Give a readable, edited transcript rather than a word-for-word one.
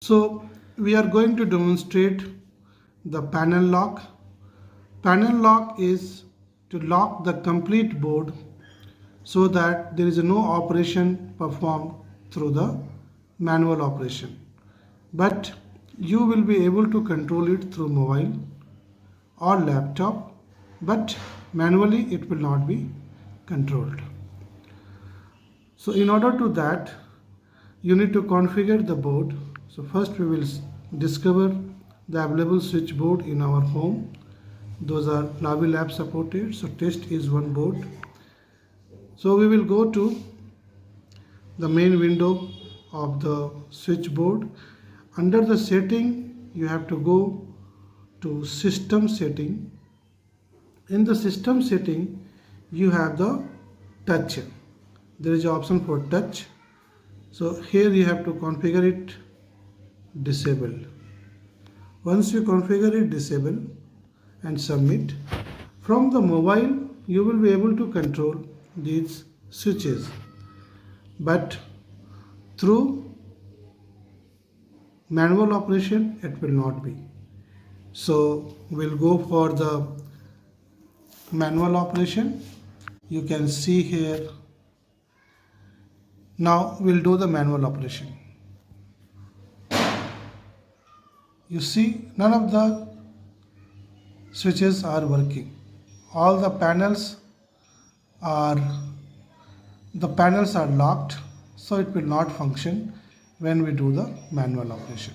So we are going to demonstrate the panel lock. Panel lock is to lock the complete board so that there is no operation performed through the manual operation. But you will be able to control it through mobile or laptop, but manually it will not be controlled. So in order to that, you need to configure the board. So first we will discover the available switchboard in our home. Those are Lobby Lab supported. So test is one board. So we will go to the main window of the switchboard. Under the setting, you have to go to system setting. In the system setting, you have the touch. There is an option for touch. So here you have to configure it disabled. Once you configure it disabled and submit, from the mobile you will be able to control these switches, but through manual operation it will not be. So we'll go for the manual operation. You can see here. Now we'll do the manual operation. You see, none of the switches are working. All the panels are locked, so it will not function when we do the manual operation.